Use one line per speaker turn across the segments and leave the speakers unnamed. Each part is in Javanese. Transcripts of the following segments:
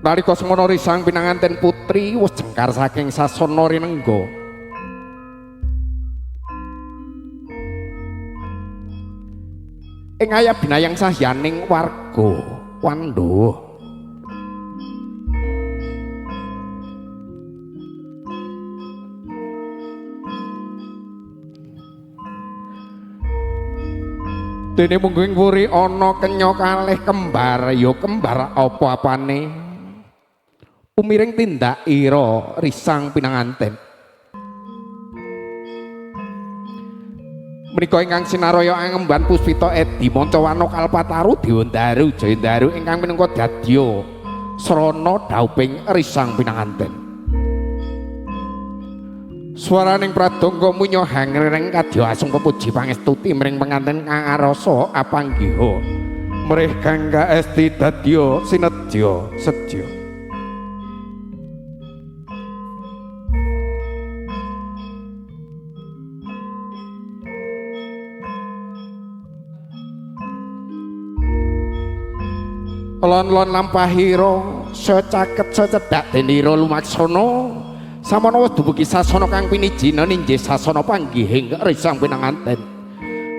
Nalika semana risang pinanganten putri wis jengkar saking sasana rinengga. Ing ayah binayang sahyaning warga Wandhawa. Dene mungguing wuri ana kenya kalih kembar, ya kembar apa-apane. Umiring tindak ira risang pinanganten. Menika ingkang sinaraya angemban Puspita Edi Mancawana Kalpataru Dewandaru Jayandaru ingkang minangka dadya srana dhauping risang pinanganten. Swaraning pradangga munya hangreng kadya asung pepuji pangestuti mring penganten kang arasa apanggiha mrih kang kaesti dadya sinedya sedya. Lon-lon lampahira secaket secedhak denira lumaksana samana wis dumugi sasana kang pinijina ninggih sasana panggihing risang pinanganten.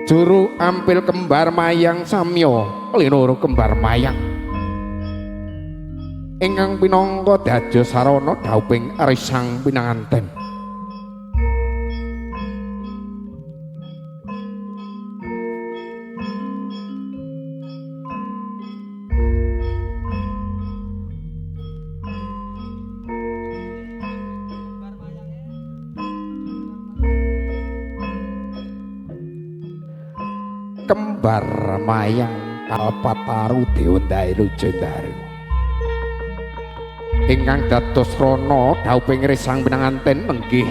Juru ampil kembar mayang samya linuru kembar mayang ingkang pinangka dadya sarana dhauping risang pinanganten. Kembar mayang Kalpataru Dewandaru Jayandaru ingkang dados rana dhauping risang pinanganten nenggih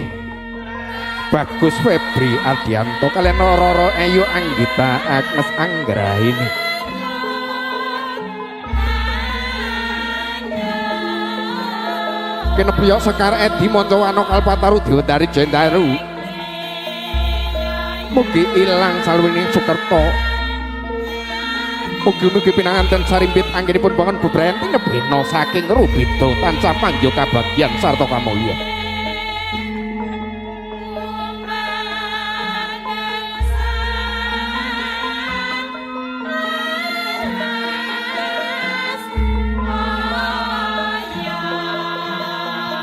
Bagus Febri Ardianto kaliyan Roro Ayu Anggita Agnes Anggrahini. Kinepya Sekar Edi Mancawana Kalpataru Dewandaru Jayandaru mugi ilang salwining sukerta. Mugi-mugi pinanganten sarimpit anggenipun bangun bebrayan tinebena saking rubida tansah panjo kabagyan sarta kamulya.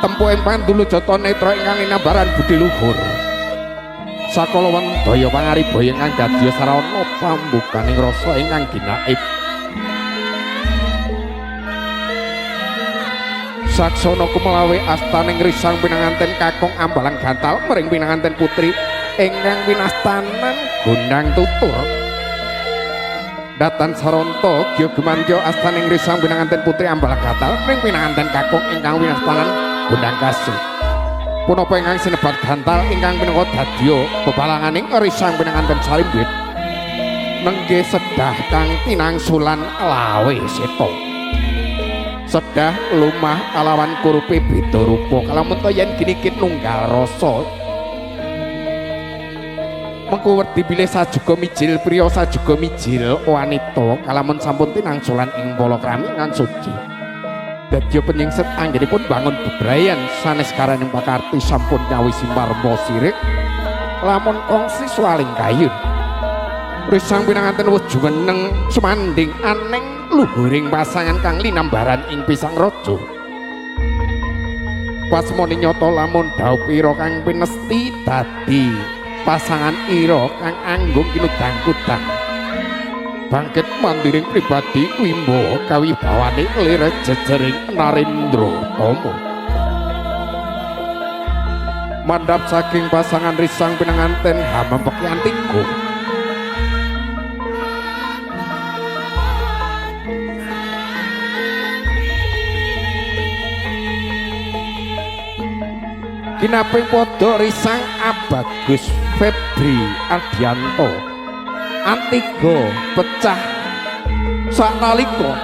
Tempuhing pandulu jata netra ingkang inambaran budi luhur. Sakala wandaya pangaribaya ingkang dadya sarana pambukaning rasa ingkang ginaib. Saksana kumelawe astaning risang pinanganten kakung ambalang gantal mring pinanganten putri ingkang winastanan gondang tutur. Datan Saronto gya gumantya astaning risang pinanganten putri ambalang gantal mring pinanganten kakung ingkang winastanan gondang kasih. Punapa ingkang sinebat gantal ingkang minangka dadya bebalanganing risang pinanganten sarimbit nenggih sedah kang tinangsulan lawe seta. Sedah lumah kalawan kurupe beda rupa kalamun yen ginikit nunggal rasa. Mengko wedi bilih sajuga mijil priya sajuga mijil wanita kalamun sampun tinangsulan ing palakrami ingkang suci. Dadya penyingset anggenipun bangun bebrayan sanes karaning pakarti sampun nyawisi marma sirik lamun kongsi swaling kayun. Risang pinanganten wis jumeneng sumanding aneng luhuring pasangan kang linambaran ing pisang raja. Pasmane nyata lamun dhaup ira kang pinesti dadi pasangan ira kang anggung kinudang-kudang. Bangkit mandiring pribadi wimbo kawibawane lir jejering Narendra Tama. Mandhap saking pasangan risang pinanganten hamempeki antiku. Kinaping padha risang Bagus Febri Ardianto Antiga pecah saknalika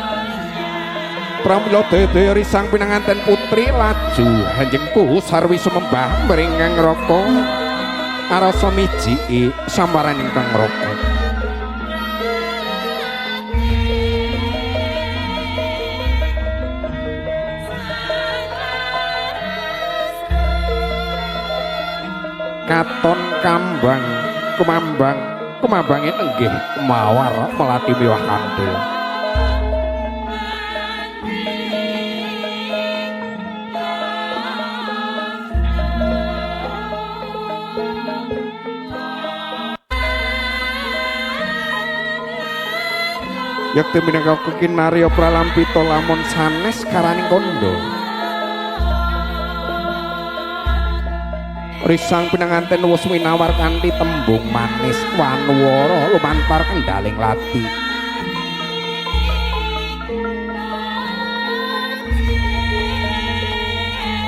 pramila dede risang pinanganten putri laju hanjengku sarwi sumembah mringang raka arasa mijiki sambaran ingkang raka. katon kambang kumambangin enggih mawar melati miwah kandil yakti minangka kekinarya pralampita lamun sanes karaning kondo risang pinanganten wus minawar kanthi tembung manis wanuwara lumantar kendaling lati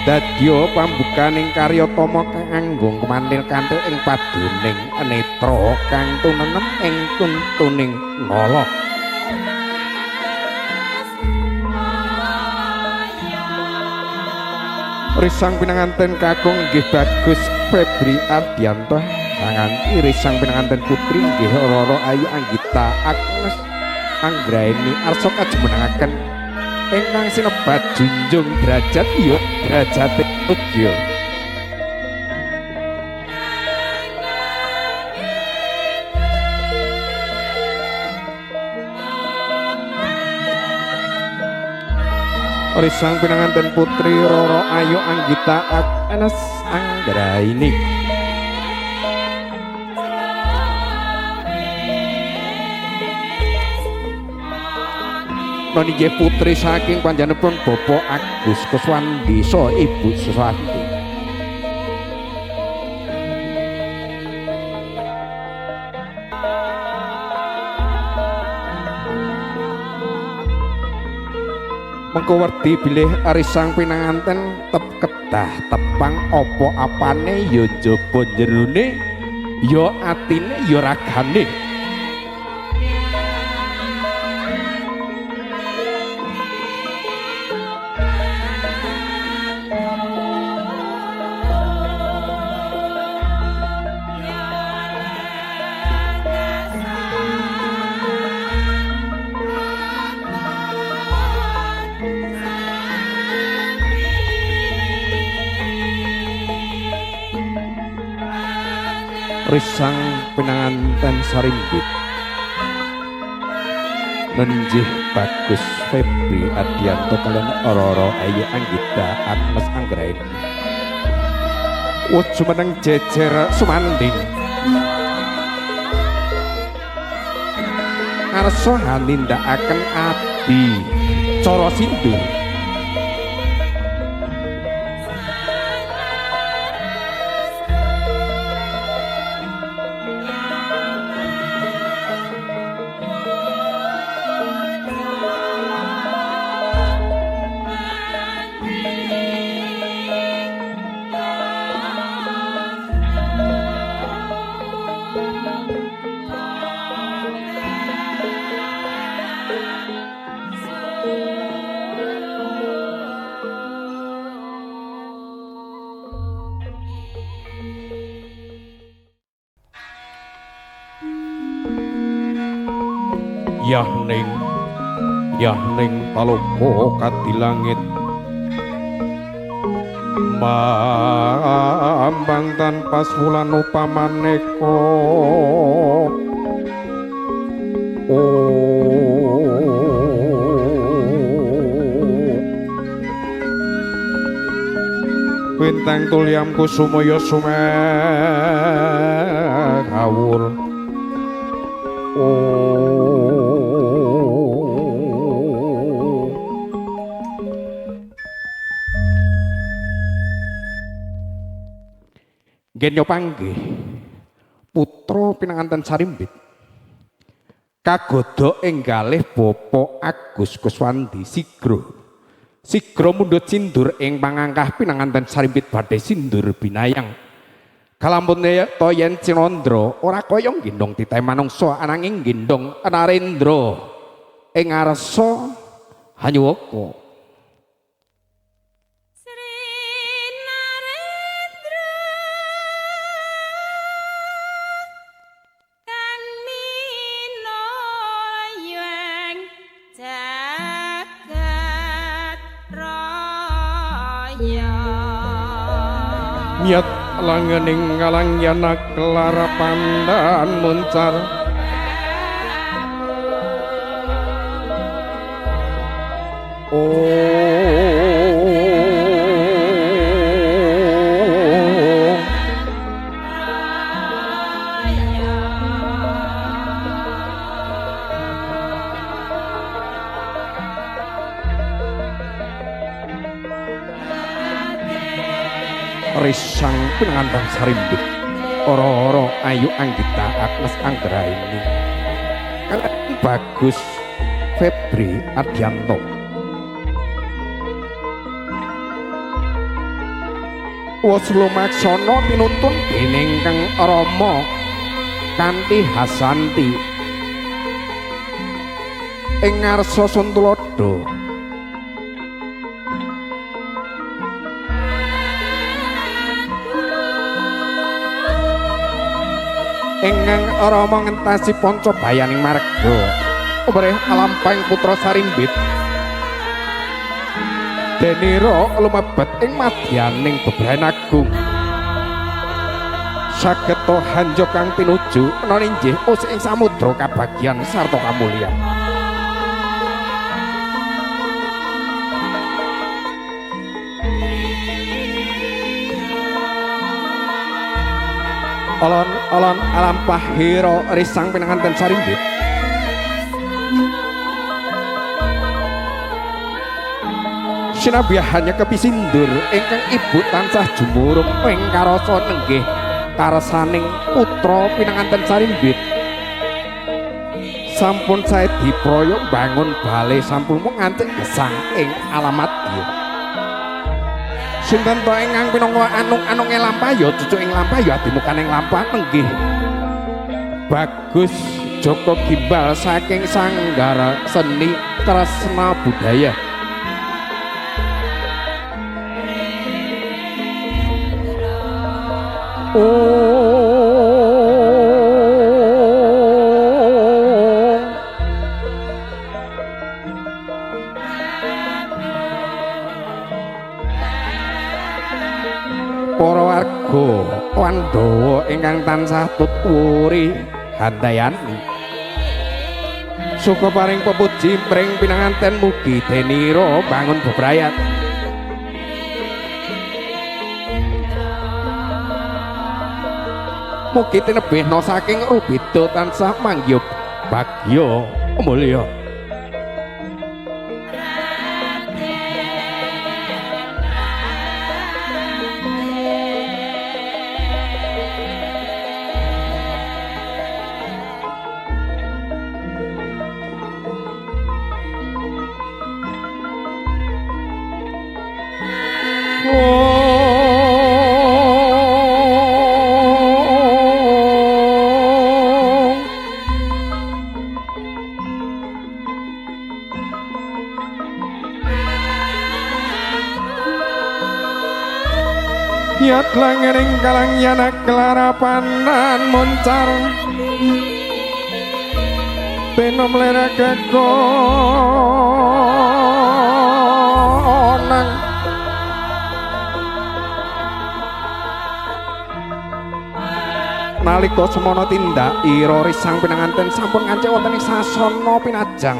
dadya pambukaning karya tama kanggo kemantil kanthi ing paduning netra kang tunenem ing tuntuning nala risang pinanganten kakung nggih Bagus Febri Ardianto kanthi risang pinanganten putri nggih Roro Ayu Anggita Agnes Anggraini arsa kajumenengaken ingkang sinebat junjung derajat ya derajate ugi risang pinanganten putri Roro Ayu Anggita Agnes Anggraini menika putri saking panjenenganipun Bapak Agus Kuswandi saha Ibu Suswanti mengko werdi bilih arisang pinanganten tep kedah tepang apa apane ya jaba jerone ya atine ya ragane risang pinanganten sarimbit nenjih Bagus Febri Ardianto kalian Roro Ayu Anggita Agnes Anggraini jumeneng jejer sumanding arsa hanindakaken adi cara sindur Yahning palopo kadilangit mambang tanpa wulan upamaneka bintang tuliamku sumaya sumekawur Genyo panggih putra pinanganten sarimbit kagodhok enggalih Bapak Agus Kuswandi sigra mundhut sindur ing pangangkah pinanganten sarimbit badhe sindur binayang kalampun to yen Cinandra ora kaya nggendhong titah manungsa ananging nggendhong Narendra ing ngarsa Hanyuwaka Miat langening ngalang yana kelara pandan muncar Risang pinangandang sarimbit oro-oro ayu anggita Agnes Anggraini kalian Bagus Febri Ardianto wos lumaksana tinuntun dening Kang Rama kanthi Hasanti ing ngarsa Suntulodo ingkang Rama ngentasi panca bayaning marga umrih alampahing putra sarimbit denira lumebet ing madyaning bebrayan agung sageta hanjo kang tinuju menawi inggih usih ing samudra kabagyan sarta kamulyan Alon alampah hira risang pinanganten sarimbit sinabiahannya kepisindur ingkang ibu tansah jumurung ing karasa nenggih karsaning putra pinanganten sarimbit sampun sae diproyok bangun bale sampun mung nganti gesang ing alamat ieu sinten to ingkang pinangka anung-anunge lampah ya cucuk ing lampah ya adimukaning lampah nenggih Bagus Joko Gimbal saking Sanggara Seni Tresna Budaya para warga Pandhawa ingkang tansah tutwuri handayani suka paring pepuji pring pinanganten mugi denira bangun bebrayat mugi tinebihna saking rubeda tansah manggya bagya mulya Yat langering kalang yana kelara panan moncar penom lera kekonang nalika semana tindak ira risang pinanganten sampun ngancik wonten ing sasana pinajang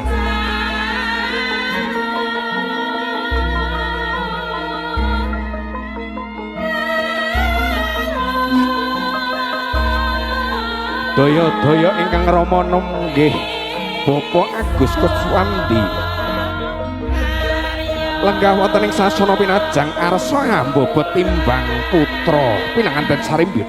daya-daya ingkang Rama nggih Bapak Agus Kuswandi lenggah wonten ing sasana pinajang arsa ngambobot timbang putra pinanganten sarimbit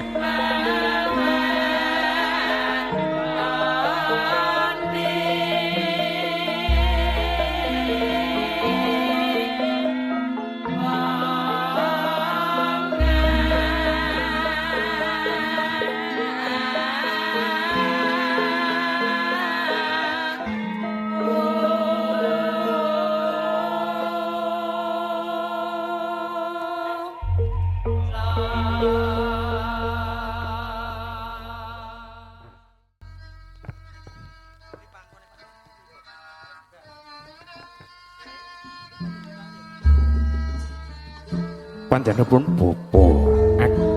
panjenenganipun Bapak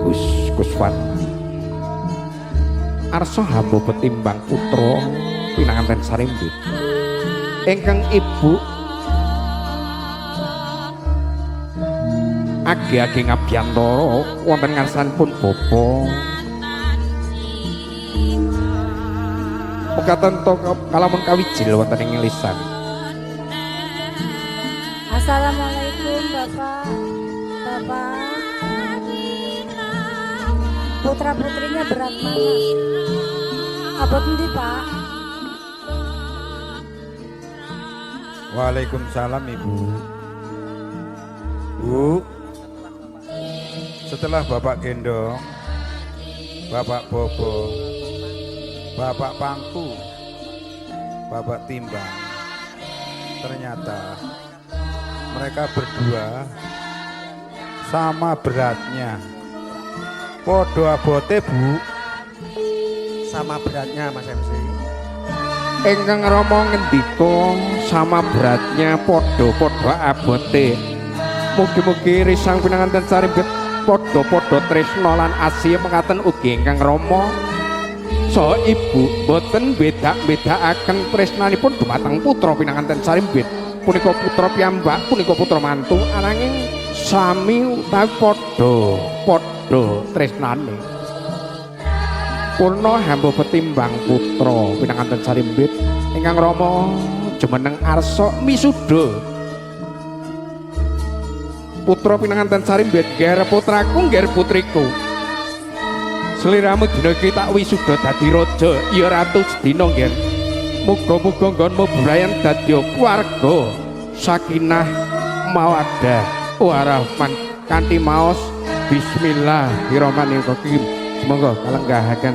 Kuswati arsa hamba petimbang putra pinanganten Sarimbit ingkang ibu agi-agi ngabiyantara wonten ngarsanipun bapa mekaten to kalamun kawijil wonten ing lisan.
Assalamualaikum Bapak. Putra putrinya berat mana? Abot endi Pak?
Waalaikumsalam Ibu. Bu, setelah Bapak gendong, Bapak bobo, Bapak pangku, Bapak timbang, ternyata mereka berdua sama beratnya. Podo abote Bu.
Sama beratnya Mas MC.
Ingkang Rama ngendika sama beratnya padha-padha abote. Mugi-mugi risang pinanganten Sarimbit padha-padha tresna lan asih mekaten ugi ingkang Rama saha Ibu boten beda-bedakaken tresnanipun dumateng putra pinanganten Sarimbit. Punika putra piyambak, punika putra mantu ananging sami utawi padha tresnane. Purna hamba petimbang putra pinanganten Sarimbit ingkang Rama jumeneng arsa misuda. Putra pinanganten Sarimbit ngger putraku ngger putriku. Sliramu dina iki tak wisuda dadi raja ya ratu sedina ngger. Muga-muga nggonmu burayan dadi keluarga sakinah mawaddah warahman kanthi maos bismillahirrahmanirrahim. Semoga kalenggahaken.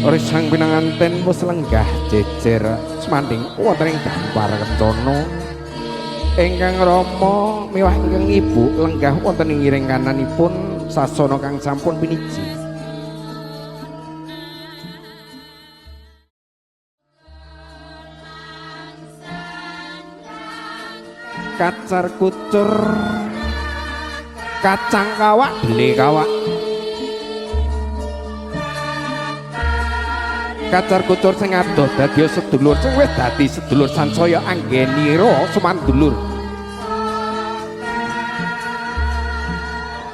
Risang pinanganten wis lenggah jejer semanding wonten ing dampar kencana. Ingkang Rama miwah ingkang Ibu lenggah wonten ing ngiring kananipun sasana kang sampun piniji. Kacar kucur kacang kawak beli kawak. Kacar kucur sing adoh dadi sedulur sing wis dadi sedulur sansaya anggenira sumandulur.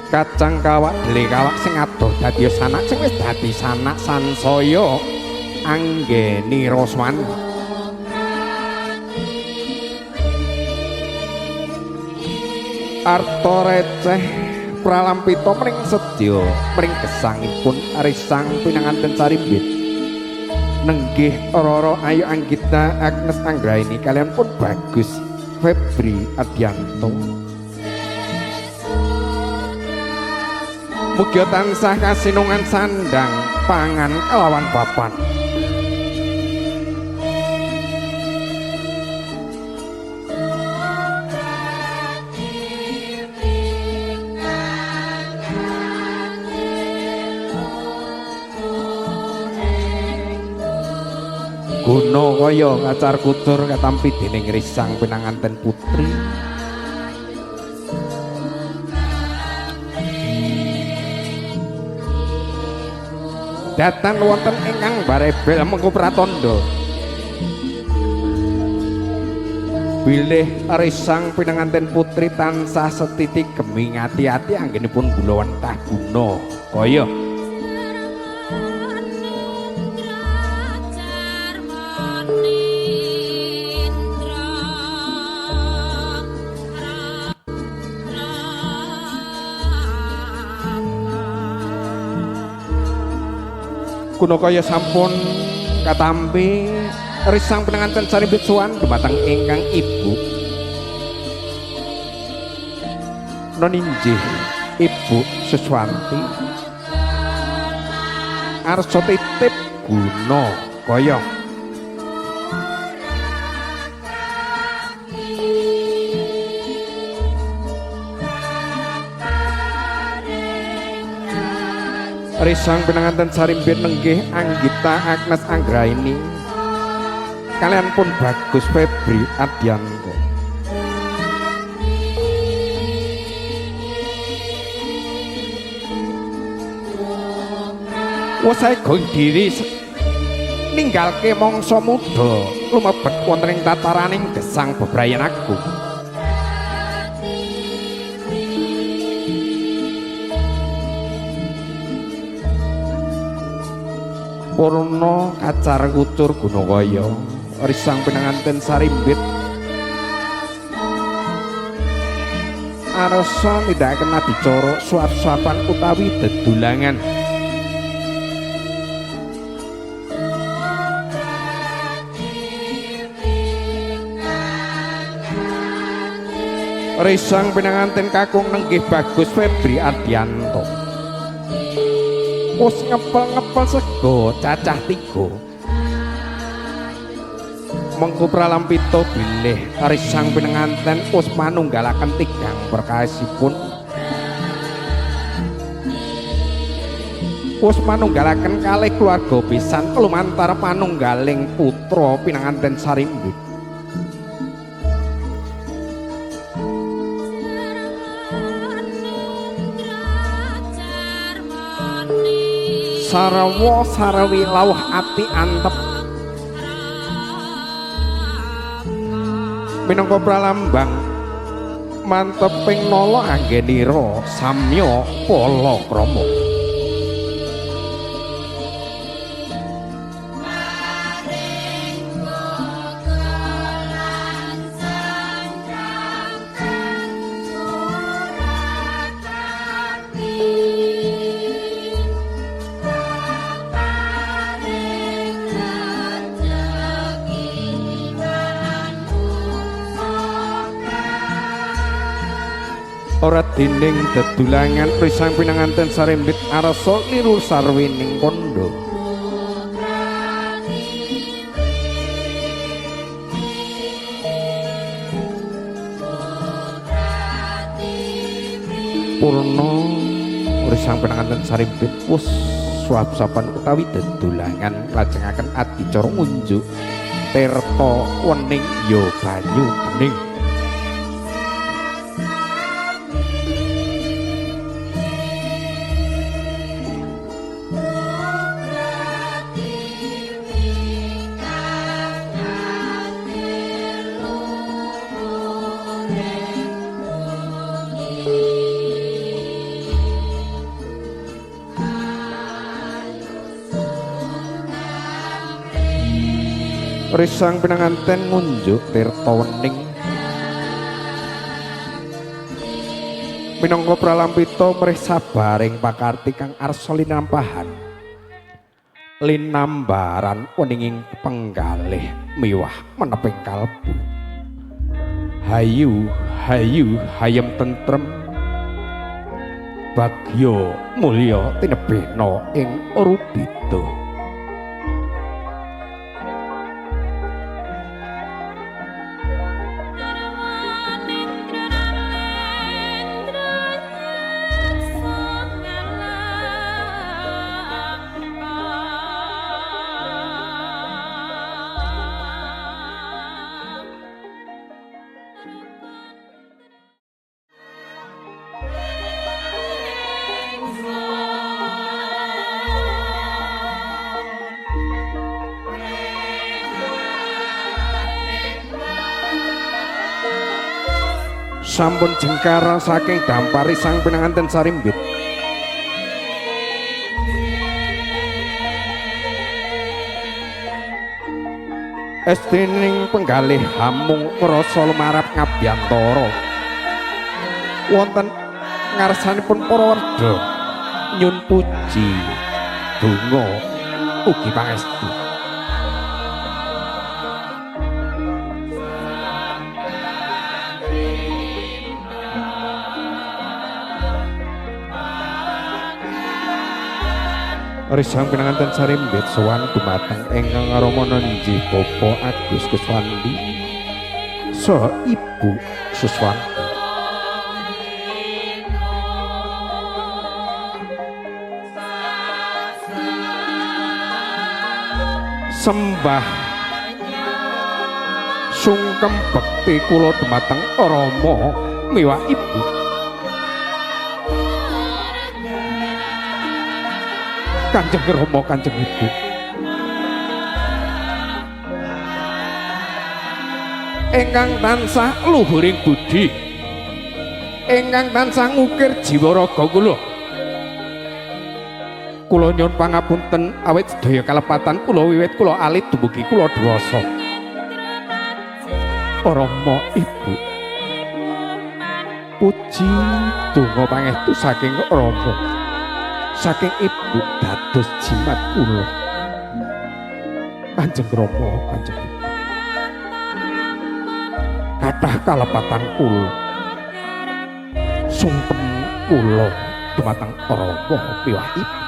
Kacang kawak beli kawak sing adoh dadi sanak sing wis dadi sanak sansaya anggenira sumandulur. Arta receh pralampita mring sedya mring gesangipun risang pinanganten Sarimbit nenggih Rara Ayu Anggita Agnes Anggraini kalian pun Bagus Febri Adianto. Mugi tansah kasinungan sandang pangan kelawan papan. Guna kaya kacar kucur katampi dening risang pinanganten putri. Datang wonten ingkang barebel mengko pratandha. Bilih risang pinanganten putri tansah setitik gemi ngati-ati anggenipun kula wentah guna kaya kuno kaya sampun katampi risang pinanganten Sarimbit sowan dumateng ingkang Ibu noninjih Ibu Suswanti arsa titip guna kaya Risang pinanganten sarimbit nenggih Anggita Agnes Anggraini kalian pun Bagus Febri Adianto. Wasai going diri ninggalke mangsa muda lumebet wonten ing tataraning gesang bebrayan agung. Purna kacar kucur Gunawaya risang pinanganten sarimbit arsa nindakaken adicara suap-suapan utawi dedulangan. Risang pinanganten kakung nenggih Bagus Febri Adianto. Wis ngepel-ngepel sego cacah 3. Mengko pralampita bilih risang pinanganten wis manunggalaken 3 perkawasipun. Wis manunggalaken kalih keluarga pisan lumantar panunggaling putra pinanganten sarimbit. Sarawa sarawi lawuh ati antep minangka pralambang manteping nala anggenira samya palakrama. Ora dening dedulangan risang pinanganten sarimbit arsa niru sarwining kandha. Purna risang pinanganten sarimbit wus suap-suapan utawi dedulangan lajengaken adicara ngunjuk tirta wening ya banyu bening. Risang pinanganten ngunjuk tirta wening minangka pralampita mrih sabaring pakarti kang arsa linampahan linambaran weninging penggalih miwah meneping kalbu hayu hayu hayem tentrem bagya mulya tinebihna ing rubita. Sampun jengkara saking dampar risang pinanganten sarimbit. Estrining penggalih hamung ngrasa lumarap ngabyantara. Wonten ngarsanipun para werda nyun puji donga ugi pangestu. Risang pinanganten sarimbit sowan dumateng ingkang Rama Nenjih Bapa Agus Kuswandi saha Ibu Suswanti. sembah sungkem bekti kula dumateng Rama miwah Ibu. Kanjeng Rama, Kanjeng Ibu. Ingkang tansah luhuring budi, ingkang tansah ngukir jiwa raga kula. Kula nyuwun pangapunten awit sedaya kalepatan kula wiwit kula alit dumugi kula dewasa. Rama Ibu. Puji donga pangestu saking Rama, saking Ibu dados jimat kula. Kanjeng Rama, Kanjeng Ibu. Kathah kalepatan kula sungkem kula dumateng Rama miwah Ibu.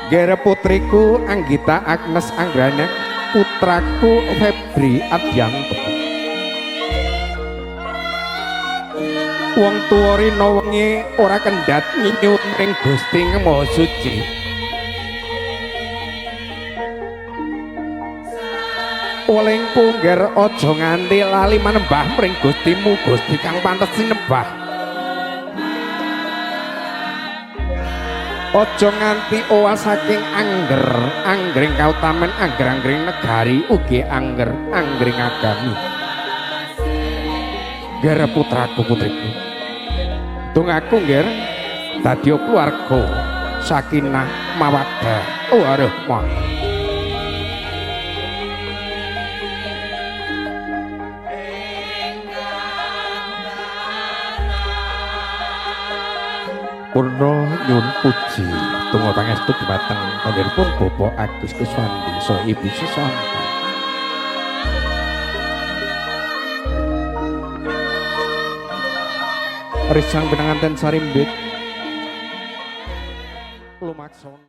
Gere putriku Anggita Agnes Anggrana, putraku Febri Adyanto. Wong tuwa rina wengi ora kendhat nyuwun ring Gusti Maha Suci. Olengku ngger aja nganti lali manembah mring Gustimu, Gusti kang pantes sinembah. Aja nganti owas saking anggering kautamen, angger-anggering negari ugi anggering agami. Ger putraku putriku, dongaku nger dadi keluarga sakinah mawaddah warahmah. Purna nyuwun puji donga pangestu dhumateng panjenenganipun Bapak Agus Kuswandi saha Ibu Susanti. Risang pinanganten sarimbit lumakson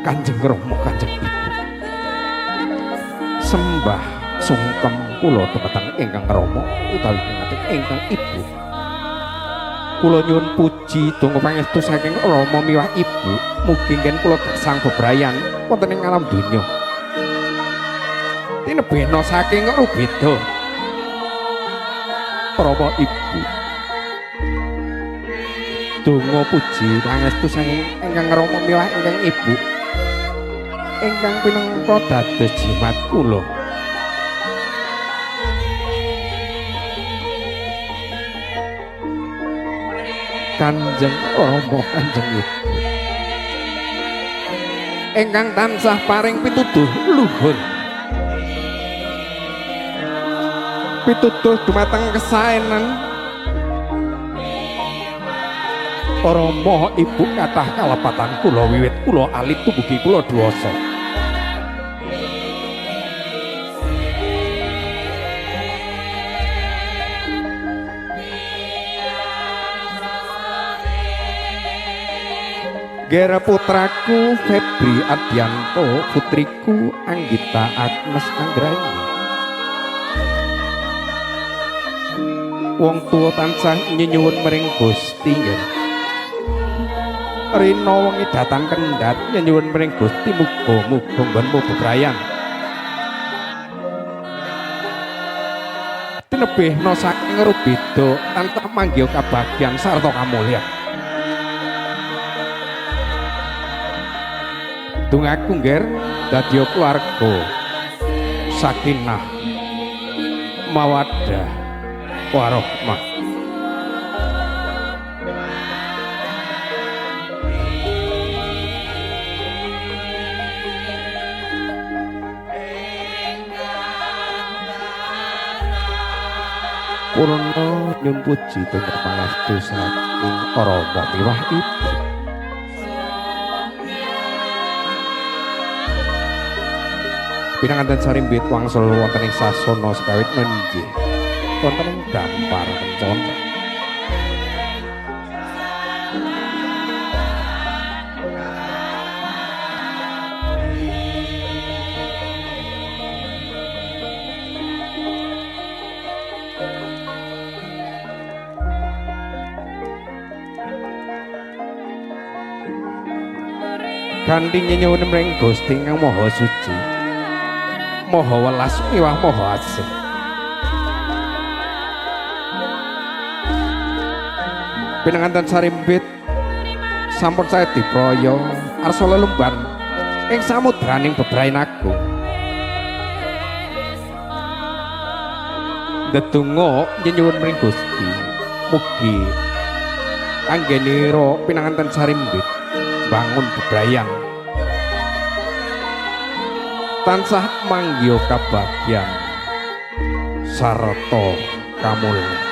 Kanjeng Rama, Kanjeng Ibu. Sembah sungkem kula dhumateng ingkang Rama utawi dhumateng ingkang Ibu. Kula nyuwun puji donga pangestu saking Rama miwah Ibu, mugi ngen kula gesang bebrayan wonten ing alam donya. Tinebena saking rubeda Rama Ibu. Donga puji pangestu saking ingkang Rama miwah ingkang Ibu, ingkang pinengka dados jimat kula. Kanjeng Rama, Kanjeng Ibu, ingkang tansah paring pituduh luhur, pituduh dumateng kesaenan. Rama Ibu kathah kalepatan kula wiwit kula alit dumugi kula dewasa. Gera putraku Febri Adyanto, putriku Anggita Agnes Anggrani. Wong tuwa tansah nyuwun mring Gusti nggih. Rina wengi datang kendhat nyuwun mring Gusti muga-muga nggonmu bebrayan. Tinebihna saking rubeda tansah manggih kabagyan sarta kamulyan. Dongaku ngger dadi keluarga sakinah mawaddah warahmah. Purna nyuwun puji tumrap pangestu saking Rama miwah Ibu. Pinanganten sarimbit wangsul wonten ing sasana sekawit nenjih wonten ing dampar kencana. kanthi nyenyuwun mring Gusti Kang Maha Suci Maha Welas miwah Maha Asih. Pinanganten sarimbit sampun saya dipraya arsa lelumban ing samudraning bebrayan agung. Ndedonga nyenyuwun mring Gusti mugi anggenira pinanganten sarimbit bangun bebrayan tansah manggya kabagyan sarta kamulyan.